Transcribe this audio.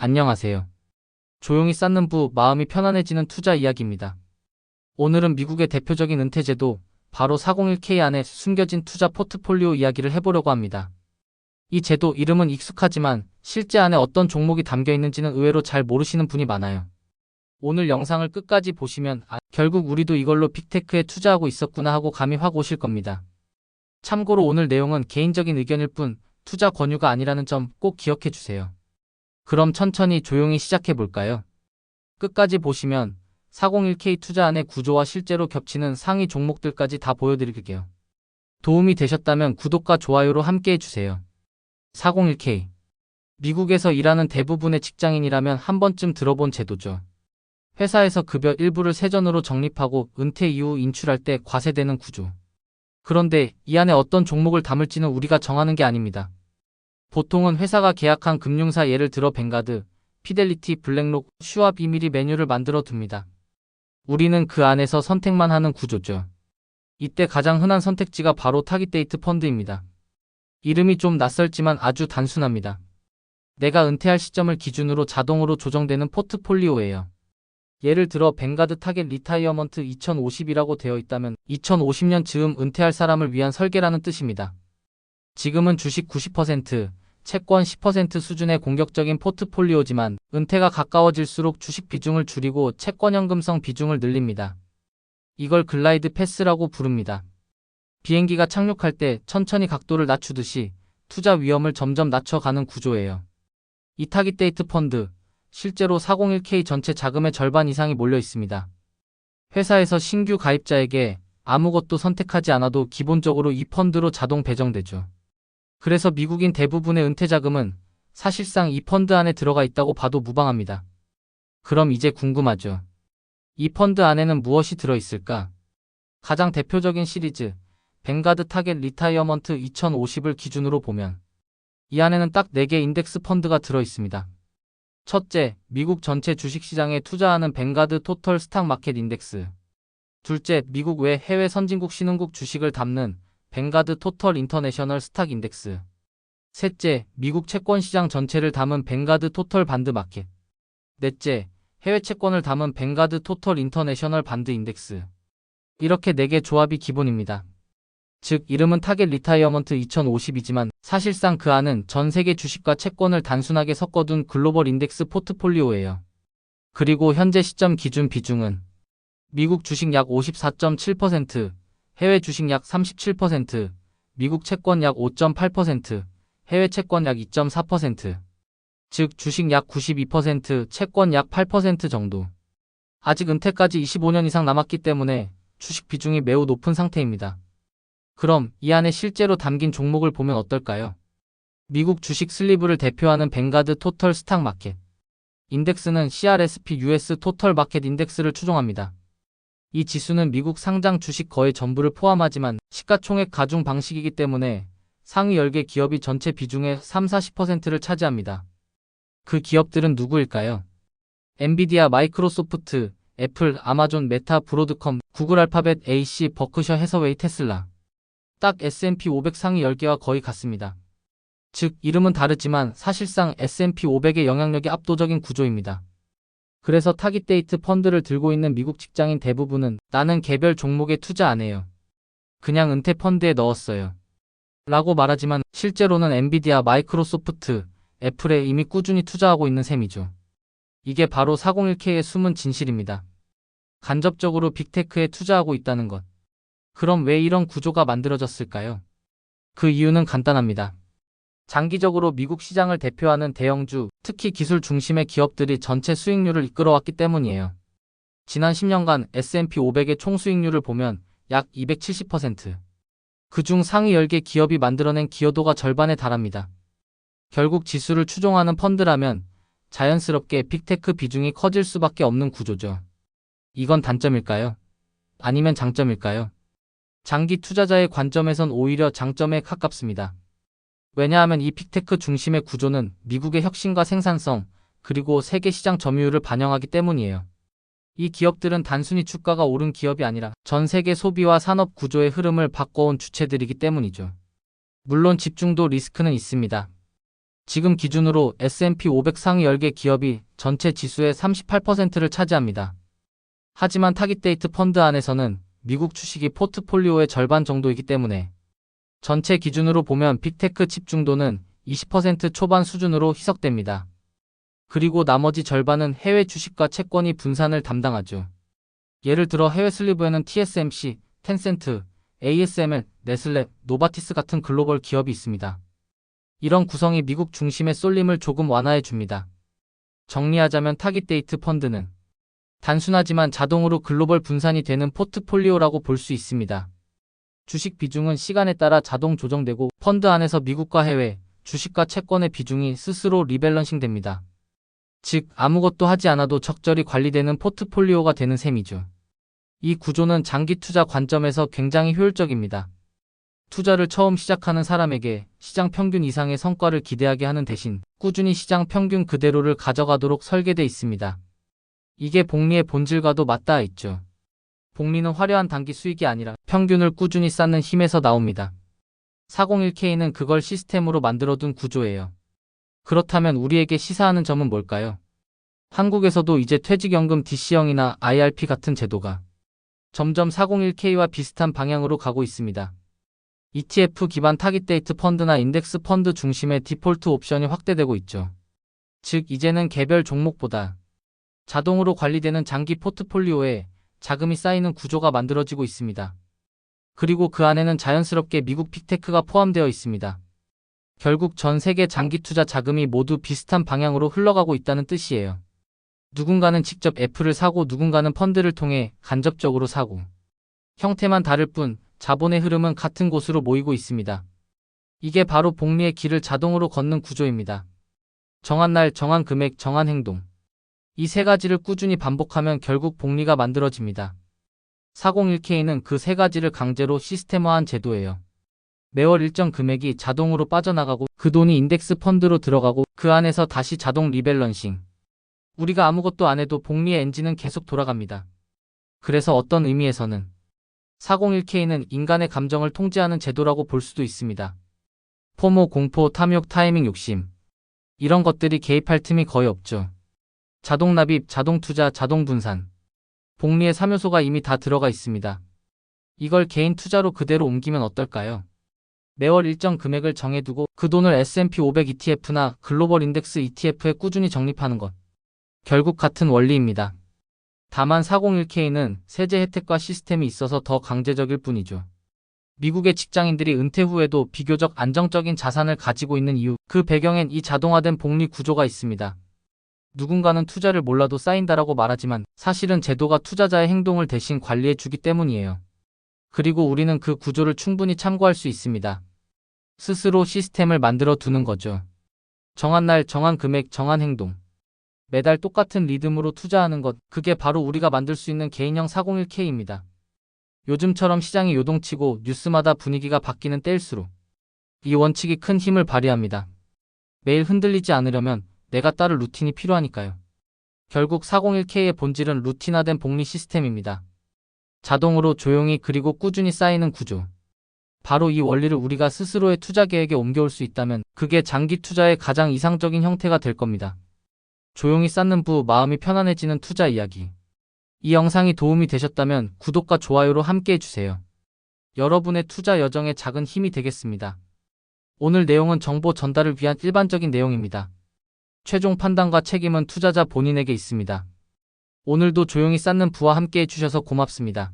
안녕하세요. 조용히 쌓는 부, 마음이 편안해지는 투자 이야기입니다. 오늘은 미국의 대표적인 은퇴제도, 바로 401k 안에 숨겨진 투자 포트폴리오 이야기를 해보려고 합니다. 이 제도 이름은 익숙하지만 실제 안에 어떤 종목이 담겨 있는지는 의외로 잘 모르시는 분이 많아요. 오늘 영상을 끝까지 보시면 결국 우리도 이걸로 빅테크에 투자하고 있었구나 하고 감이 확 오실 겁니다. 참고로 오늘 내용은 개인적인 의견일 뿐 투자 권유가 아니라는 점 꼭 기억해 주세요. 그럼 천천히 조용히 시작해 볼까요? 끝까지 보시면 401k 투자 안의 구조와 실제로 겹치는 상위 종목들까지 다 보여드릴게요. 도움이 되셨다면 구독과 좋아요로 함께 해주세요. 401k. 미국에서 일하는 대부분의 직장인이라면 한 번쯤 들어본 제도죠. 회사에서 급여 일부를 세전으로 적립하고 은퇴 이후 인출할 때 과세되는 구조. 그런데 이 안에 어떤 종목을 담을지는 우리가 정하는 게 아닙니다. 보통은 회사가 계약한 금융사 예를 들어 뱅가드, 피델리티, 블랙록, 슈왑 미리 메뉴를 만들어 둡니다. 우리는 그 안에서 선택만 하는 구조죠. 이때 가장 흔한 선택지가 바로 타깃데이트 펀드입니다. 이름이 좀 낯설지만 아주 단순합니다. 내가 은퇴할 시점을 기준으로 자동으로 조정되는 포트폴리오예요. 예를 들어 뱅가드 타겟 리타이어먼트 2050이라고 되어 있다면 2050년 즈음 은퇴할 사람을 위한 설계라는 뜻입니다. 지금은 주식 90%, 채권 10% 수준의 공격적인 포트폴리오지만 은퇴가 가까워질수록 주식 비중을 줄이고 채권연금성 비중을 늘립니다. 이걸 글라이드 패스라고 부릅니다. 비행기가 착륙할 때 천천히 각도를 낮추듯이 투자 위험을 점점 낮춰가는 구조예요. 이 타깃데이트 펀드, 실제로 401k 전체 자금의 절반 이상이 몰려 있습니다. 회사에서 신규 가입자에게 아무것도 선택하지 않아도 기본적으로 이 펀드로 자동 배정되죠. 그래서 미국인 대부분의 은퇴 자금은 사실상 이 펀드 안에 들어가 있다고 봐도 무방합니다. 그럼 이제 궁금하죠. 이 펀드 안에는 무엇이 들어있을까? 가장 대표적인 시리즈, 뱅가드 타겟 리타이어먼트 2050을 기준으로 보면 이 안에는 딱 4개 인덱스 펀드가 들어있습니다. 첫째, 미국 전체 주식시장에 투자하는 뱅가드 토털 스탁 마켓 인덱스. 둘째, 미국 외 해외 선진국 신흥국 주식을 담는 뱅가드 토털 인터내셔널 스탁 인덱스. 셋째, 미국 채권 시장 전체를 담은 뱅가드 토털 반드 마켓. 넷째, 해외 채권을 담은 뱅가드 토털 인터내셔널 반드 인덱스. 이렇게 4개 조합이 기본입니다. 즉, 이름은 타겟 리타이어먼트 2050이지만 사실상 그 안은 전 세계 주식과 채권을 단순하게 섞어둔 글로벌 인덱스 포트폴리오예요. 그리고 현재 시점 기준 비중은 미국 주식 약 54.7%, 해외 주식 약 37%, 미국 채권 약 5.8%, 해외 채권 약 2.4%, 즉 주식 약 92%, 채권 약 8% 정도. 아직 은퇴까지 25년 이상 남았기 때문에 주식 비중이 매우 높은 상태입니다. 그럼 이 안에 실제로 담긴 종목을 보면 어떨까요? 미국 주식 슬리브를 대표하는 뱅가드 토털 스탁 마켓. 인덱스는 CRSP US 토털 마켓 인덱스를 추종합니다. 이 지수는 미국 상장 주식 거의 전부를 포함하지만 시가총액 가중 방식이기 때문에 상위 10개 기업이 전체 비중의 3-40%를 차지합니다. 그 기업들은 누구일까요? 엔비디아, 마이크로소프트, 애플, 아마존, 메타, 브로드컴, 구글 알파벳, AC, 버크셔 해서웨이, 테슬라. 딱 S&P 500 상위 10개와 거의 같습니다. 즉, 이름은 다르지만 사실상 S&P 500의 영향력이 압도적인 구조입니다. 그래서 타깃데이트 펀드를 들고 있는 미국 직장인 대부분은 나는 개별 종목에 투자 안 해요. 그냥 은퇴 펀드에 넣었어요. 라고 말하지만 실제로는 엔비디아, 마이크로소프트, 애플에 이미 꾸준히 투자하고 있는 셈이죠. 이게 바로 401k의 숨은 진실입니다. 간접적으로 빅테크에 투자하고 있다는 것. 그럼 왜 이런 구조가 만들어졌을까요? 그 이유는 간단합니다. 장기적으로 미국 시장을 대표하는 대형주, 특히 기술 중심의 기업들이 전체 수익률을 이끌어왔기 때문이에요. 지난 10년간 S&P 500의 총 수익률을 보면 약 270%. 그중 상위 10개 기업이 만들어낸 기여도가 절반에 달합니다. 결국 지수를 추종하는 펀드라면 자연스럽게 빅테크 비중이 커질 수밖에 없는 구조죠. 이건 단점일까요? 아니면 장점일까요? 장기 투자자의 관점에선 오히려 장점에 가깝습니다. 왜냐하면 이 빅테크 중심의 구조는 미국의 혁신과 생산성, 그리고 세계 시장 점유율을 반영하기 때문이에요. 이 기업들은 단순히 주가가 오른 기업이 아니라 전 세계 소비와 산업 구조의 흐름을 바꿔온 주체들이기 때문이죠. 물론 집중도 리스크는 있습니다. 지금 기준으로 S&P 500 상위 10개 기업이 전체 지수의 38%를 차지합니다. 하지만 타깃데이트 펀드 안에서는 미국 주식이 포트폴리오의 절반 정도이기 때문에 전체 기준으로 보면 빅테크 집중도는 20% 초반 수준으로 희석됩니다. 그리고 나머지 절반은 해외 주식과 채권이 분산을 담당하죠. 예를 들어 해외 슬리브에는 TSMC, 텐센트, ASML, 네슬레, 노바티스 같은 글로벌 기업이 있습니다. 이런 구성이 미국 중심의 쏠림을 조금 완화해 줍니다. 정리하자면 타깃데이트 펀드는 단순하지만 자동으로 글로벌 분산이 되는 포트폴리오라고 볼 수 있습니다. 주식 비중은 시간에 따라 자동 조정되고 펀드 안에서 미국과 해외, 주식과 채권의 비중이 스스로 리밸런싱 됩니다. 즉, 아무것도 하지 않아도 적절히 관리되는 포트폴리오가 되는 셈이죠. 이 구조는 장기 투자 관점에서 굉장히 효율적입니다. 투자를 처음 시작하는 사람에게 시장 평균 이상의 성과를 기대하게 하는 대신 꾸준히 시장 평균 그대로를 가져가도록 설계되어 있습니다. 이게 복리의 본질과도 맞닿아 있죠. 복리는 화려한 단기 수익이 아니라 평균을 꾸준히 쌓는 힘에서 나옵니다. 401K는 그걸 시스템으로 만들어둔 구조예요. 그렇다면 우리에게 시사하는 점은 뭘까요? 한국에서도 이제 퇴직연금 DC형이나 IRP 같은 제도가 점점 401K와 비슷한 방향으로 가고 있습니다. ETF 기반 타깃데이트 펀드나 인덱스 펀드 중심의 디폴트 옵션이 확대되고 있죠. 즉, 이제는 개별 종목보다 자동으로 관리되는 장기 포트폴리오에 자금이 쌓이는 구조가 만들어지고 있습니다. 그리고 그 안에는 자연스럽게 미국 빅테크가 포함되어 있습니다. 결국 전 세계 장기 투자 자금이 모두 비슷한 방향으로 흘러가고 있다는 뜻이에요. 누군가는 직접 애플을 사고 누군가는 펀드를 통해 간접적으로 사고 형태만 다를 뿐 자본의 흐름은 같은 곳으로 모이고 있습니다. 이게 바로 복리의 길을 자동으로 걷는 구조입니다. 정한 날, 정한 금액, 정한 행동. 이 세 가지를 꾸준히 반복하면 결국 복리가 만들어집니다. 401K는 그 세 가지를 강제로 시스템화한 제도예요. 매월 일정 금액이 자동으로 빠져나가고 그 돈이 인덱스 펀드로 들어가고 그 안에서 다시 자동 리밸런싱. 우리가 아무것도 안 해도 복리의 엔진은 계속 돌아갑니다. 그래서 어떤 의미에서는 401K는 인간의 감정을 통제하는 제도라고 볼 수도 있습니다. 포모, 공포, 탐욕, 타이밍, 욕심. 이런 것들이 개입할 틈이 거의 없죠. 자동 납입, 자동 투자, 자동 분산. 복리의 3요소가 이미 다 들어가 있습니다. 이걸 개인 투자로 그대로 옮기면 어떨까요? 매월 일정 금액을 정해두고 그 돈을 S&P 500 ETF나 글로벌 인덱스 ETF에 꾸준히 적립하는 것. 결국 같은 원리입니다. 다만 401K는 세제 혜택과 시스템이 있어서 더 강제적일 뿐이죠. 미국의 직장인들이 은퇴 후에도 비교적 안정적인 자산을 가지고 있는 이유, 그 배경엔 이 자동화된 복리 구조가 있습니다. 누군가는 투자를 몰라도 쌓인다라고 말하지만 사실은 제도가 투자자의 행동을 대신 관리해주기 때문이에요. 그리고 우리는 그 구조를 충분히 참고할 수 있습니다. 스스로 시스템을 만들어 두는 거죠. 정한 날, 정한 금액, 정한 행동. 매달 똑같은 리듬으로 투자하는 것, 그게 바로 우리가 만들 수 있는 개인형 401K입니다. 요즘처럼 시장이 요동치고 뉴스마다 분위기가 바뀌는 때일수록 이 원칙이 큰 힘을 발휘합니다. 매일 흔들리지 않으려면 내가 따를 루틴이 필요하니까요. 결국 401K의 본질은 루틴화된 복리 시스템입니다. 자동으로 조용히 그리고 꾸준히 쌓이는 구조. 바로 이 원리를 우리가 스스로의 투자 계획에 옮겨올 수 있다면 그게 장기 투자의 가장 이상적인 형태가 될 겁니다. 조용히 쌓는 부 마음이 편안해지는 투자 이야기. 이 영상이 도움이 되셨다면 구독과 좋아요로 함께 해주세요. 여러분의 투자 여정에 작은 힘이 되겠습니다. 오늘 내용은 정보 전달을 위한 일반적인 내용입니다. 최종 판단과 책임은 투자자 본인에게 있습니다. 오늘도 조용히 쌓는 부와 함께 해주셔서 고맙습니다.